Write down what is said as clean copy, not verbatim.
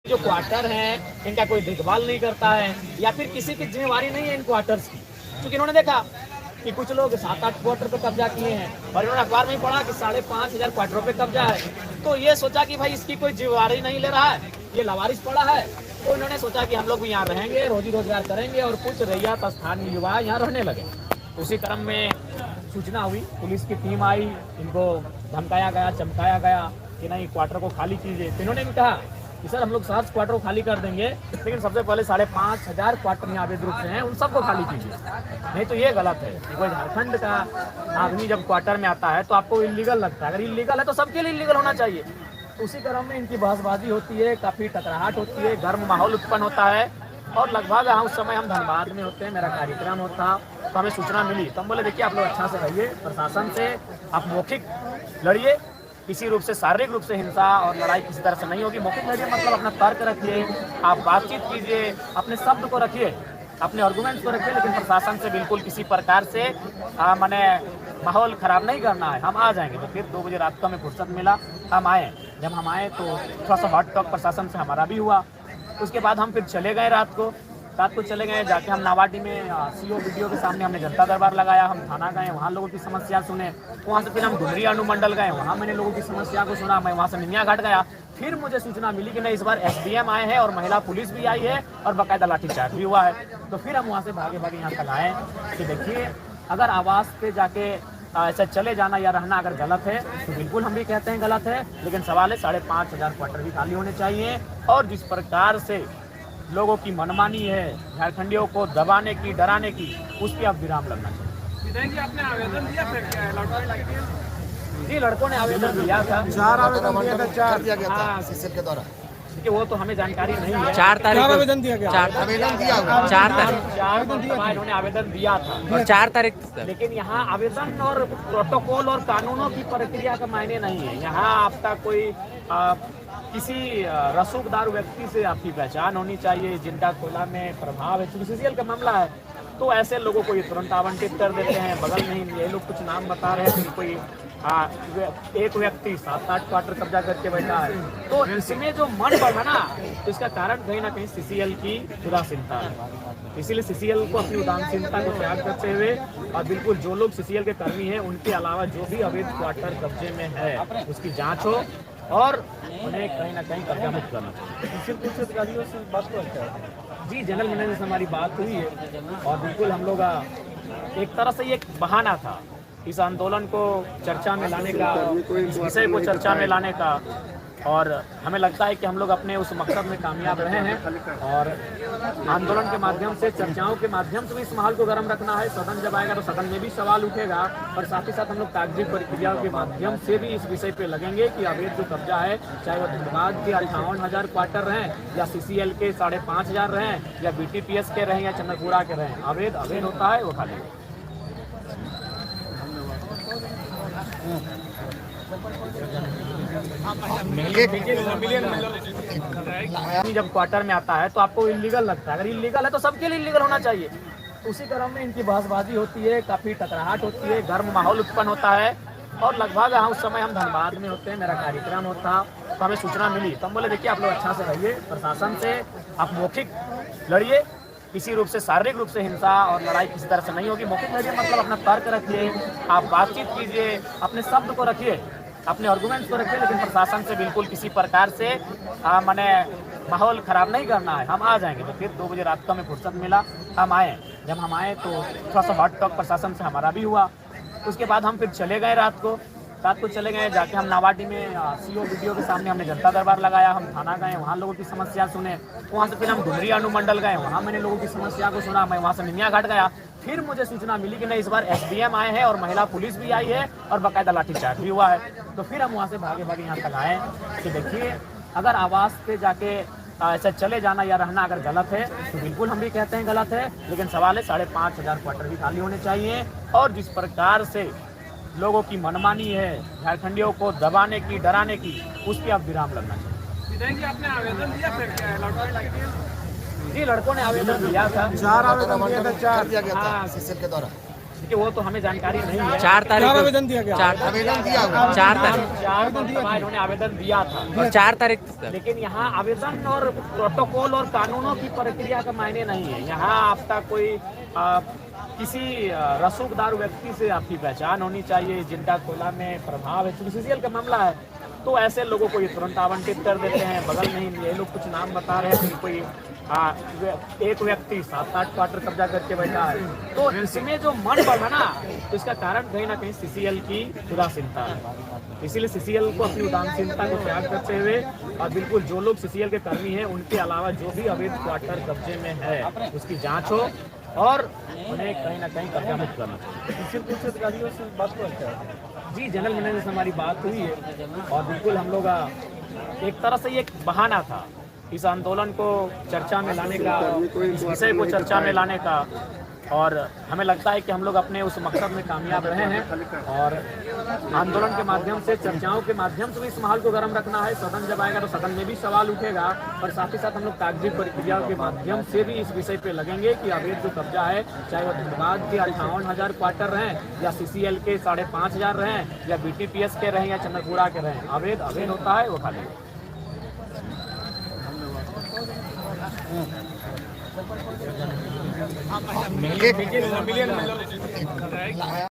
जो क्वार्टर हैं इनका कोई देखभाल नहीं करता है या फिर किसी की जिम्मेवारी नहीं है इन क्वार्टर्स की। क्योंकि इन्होंने देखा कि कुछ लोग 7-8 क्वार्टर पे कब्जा किए हैं और इन्होंने अखबार में ही पढ़ा कि 5,500 क्वार्टरों पे कब्जा है। तो ये सोचा कि भाई इसकी कोई जिम्मेवारी नहीं ले रहा है, ये लावारिस पड़ा है। तो इन्होंने सोचा कि हम लोग भी यहाँ रहेंगे, रोजी रोजगार करेंगे और कुछ रैयत स्थानीय युवा यहाँ रहने लगे। उसी क्रम में सूचना हुई, पुलिस की टीम आई, इनको धमकाया गया, चमकाया गया कि नहीं क्वार्टर को खाली कीजिए। तो इन्होंने भी कहा कि सर हम लोग 7 क्वार्टर को खाली कर देंगे, लेकिन सबसे पहले 5,500 क्वार्टर यहाँ अवैध रूप से हैं उन सबको खाली कीजिए। नहीं तो ये गलत है। कोई झारखंड का आदमी जब क्वार्टर में आता है तो आपको इलीगल लगता है, अगर इलीगल है तो सबके लिए इलीगल होना चाहिए। तो उसी क्रम में इनकी बहसबाजी होती है, काफ़ी टकराहट होती है, गर्म माहौल उत्पन्न होता है। और लगभग उस समय हम धनबाद में होते हैं, मेरा कार्यक्रम होता, तो हमें सूचना मिली। तो हम बोले देखिए आप लोग अच्छा से रहिए, प्रशासन से आप मौखिक लड़िए, किसी रूप से शारीरिक रूप से हिंसा और लड़ाई किसी तरह से नहीं होगी। मौखिक लड़िए मतलब अपना तर्क रखिए, आप बातचीत कीजिए, अपने शब्द को रखिए, अपने आर्गूमेंट्स को रखिए, लेकिन प्रशासन से बिल्कुल किसी प्रकार से मैंने माहौल ख़राब नहीं करना है। हम आ जाएंगे। तो फिर 2 बजे रात को हमें फुर्सत मिला, हम आए। जब हम आए तो थोड़ा सा हॉट टॉक प्रशासन से हमारा भी हुआ। उसके बाद हम फिर चले गए रात को चले गए, जाके हम नावाडी में सीओ वीडियो के सामने हमने जनता दरबार लगाया। हम थाना गए, वहाँ लोगों की समस्या सुने। वहाँ से फिर हम डुमरी अनुमंडल गए, वहाँ मैंने लोगों की समस्या को सुना। मैं वहाँ से निमिया घाट गया। फिर मुझे सूचना मिली कि नहीं इस बार एसडीएम आए हैं और महिला पुलिस भी आई है और बाकायदा लाठीचार्ज भी हुआ है। तो फिर हम वहाँ से भागे भागे यहाँ तक आए कि देखिए अगर आवास पे जाके ऐसा चले जाना या रहना अगर गलत है तो बिल्कुल हम भी कहते हैं गलत है, लेकिन सवाल है 5,500 क्वार्टर भी खाली होने चाहिए। और जिस प्रकार से लोगों की मनमानी है झारखंडियों को दबाने की, डराने की, उस पर अब विराम लगना चाहिए। आपने आवेदन दिया फिर जी लड़कों ने आवेदन दिया था, 4 आवेदन दिया था, 4 दिया गया था सीसीएल के द्वारा। देखिए वो तो हमें जानकारी नहीं है। 4 तारीख को आवेदन दिया गया, आवेदन दिया 4 तारीख इन्होंने आवेदन दिया था और 4 तारीख लेकिन यहाँ आवेदन और प्रोटोकॉल और कानूनों की प्रक्रिया का मायने नहीं है। यहाँ आपका कोई किसी रसूखदार व्यक्ति से आपकी पहचान होनी चाहिए जिनका कोयला में प्रभाव है। चूंकि सीसीएल का मामला है तो ऐसे लोगों को ये तुरंत आवंटित कर देते हैं। बगल में ही ये लोग कुछ नाम बता रहे हैं, कोई एक व्यक्ति 7-8 क्वार्टर कब्जा करके बैठा है। तो इसमें जो मन बढ़ा ना, तो इसका कारण कहीं ना कहीं सीसीएल की उदासीनता है। इसीलिए सीसीएल को अपनी उदासीनता को त्याग करते हुए और बिल्कुल जो लोग सीसीएल के कर्मी हैं उनके अलावा जो भी अवैध क्वार्टर कब्जे में है उसकी जांच हो और उन्हें कहीं ना कहीं कब्जा मुक्त करना चाहिए। जी जनरल मैनेजर से हमारी बात हुई है और बिल्कुल हम लोग एक तरह से ये एक बहाना था इस आंदोलन को चर्चा में लाने का, इस विषय को चर्चा में लाने का। और हमें लगता है कि हम लोग अपने उस मकसद में कामयाब रहे हैं और आंदोलन के माध्यम से, चर्चाओं के माध्यम से भी इस माहौल को गर्म रखना है। सदन जब आएगा तो सदन में भी सवाल उठेगा और साथ ही साथ हम लोग कागजी प्रक्रियाओं के माध्यम से भी इस विषय पे लगेंगे कि अवैध जो कब्जा है, चाहे वो धनबाद के 58,000 क्वार्टर रहें या सीसीएल के 5,500 रहें या बीटीपीएस के रहें या चंद्रपुरा के रहें, अवैध होता है वो खाली। जब क्वार्टर में आता है तो आपको इलीगल लगता है, अगर इलीगल है तो सबके लिए इलीगल होना चाहिए। उसी क्रम में इनकी बहसबाजी होती है, काफ़ी टकराहट होती है, गर्म माहौल उत्पन्न होता है। और लगभग उस समय हम धनबाद में होते हैं, मेरा कार्यक्रम होता, तो हमें सूचना मिली। तो हम बोले देखिए आप लोग अच्छा से रहिए, प्रशासन से आप मौखिक लड़िए, किसी रूप से शारीरिक रूप से हिंसा और लड़ाई किसी तरह से नहीं होगी। मौखिक लड़िए मतलब अपना तर्क रखिए, आप बातचीत कीजिए, अपने शब्द को रखिए, अपने आर्गूमेंट्स को रखिए, लेकिन प्रशासन से बिल्कुल किसी प्रकार से मैंने माहौल ख़राब नहीं करना है। हम आ जाएंगे। तो फिर 2 बजे रात को हमें फुर्सत मिला, हम आए। जब हम आए तो थोड़ा सा हॉट टॉक प्रशासन से हमारा भी हुआ। उसके बाद हम फिर चले गए रात को चले गए, जाके हम नावाडी में सीओ वीडियो के सामने हमने जनता दरबार लगाया। हम थाना गए, वहाँ लोगों की समस्या सुने। वहाँ से फिर हम डुमरी अनुमंडल गए, वहाँ मैंने लोगों की समस्या को सुना। मैं वहाँ से निमिया घाट गया। फिर मुझे सूचना मिली कि नहीं इस बार एसडीएम आए हैं और महिला पुलिस भी आई है और बाकायदा लाठीचार्ज भी हुआ है। तो फिर हम वहाँ से भागे भागे यहाँ तक आए कि देखिए अगर आवास पे जाके ऐसा चले जाना या रहना अगर गलत है तो बिल्कुल हम भी कहते हैं गलत है, लेकिन सवाल है 5,500 क्वार्टर भी खाली होने चाहिए। और जिस प्रकार से लोगों की मनमानी है झारखंडियों को दबाने की, डराने की, उस पर अब विराम लगना चाहिए। आपने आवेदन दिया फिर जी लड़कों ने आवेदन दिया था, 4 आवेदन दिया था, 4 दिया गया था सीसीएल के द्वारा। देखिए वो तो हमें जानकारी नहीं है। 4 तारीख को आवेदन दिया गया? 4 आवेदन दिया हुआ। 4 तारीख 4 मरतबा इन्होंने आवेदन दिया था, और 4 तारीख तक। लेकिन यहाँ आवेदन और प्रोटोकॉल और कानूनों की प्रक्रिया का मायने नहीं है। यहाँ आपका कोई किसी रसूखदार व्यक्ति से आपकी पहचान होनी चाहिए जिनका कोयला में प्रभाव है। क्योंकि सीसीएल का मामला है तो ऐसे लोगों को ये तुरंत आवंटित कर देते हैं। बगल में ही ये लोग कुछ नाम बता रहे हैं कि कोई एक व्यक्ति 7-8 क्वार्टर कब्जा करके बैठा है। तो इसमें जो मन बढ़ा ना, तो इसका कारण कहीं ना कहीं सीसीएल की उदासीनता है। इसीलिए सीसीएल को अपनी उदासीनता को त्याग करते हुए और बिल्कुल जो लोग सीसीएल के कर्मी हैं उनके अलावा जो भी अवैध क्वार्टर कब्जे में है उसकी जांच हो और उन्हें कहीं ना कहीं कब्जा मुक्त करना चाहिए। जी, जनरल मैनेजर से हमारी बात हुई है और बिल्कुल हम लोग एक तरह से ये एक बहाना था इस आंदोलन को चर्चा में लाने का, इस विषय को चर्चा में लाने का, और हमें लगता है कि हम लोग अपने उस मकसद में कामयाब रहे हैं। और आंदोलन के माध्यम से, चर्चाओं के माध्यम से भी इस माहौल को गर्म रखना है। सदन जब आएगा तो सदन में भी सवाल उठेगा और साथ ही साथ हम लोग कागजी प्रक्रियाओं के माध्यम से भी इस विषय पे लगेंगे कि अवैध जो कब्जा है, चाहे वो धनबाद के 58,000 क्वार्टर रहें या सीसीएल के 5,500 रहें या बीटीपीएस के रहें या चंद्रपुरा के रहें, अवैध होता है वो खाली। एक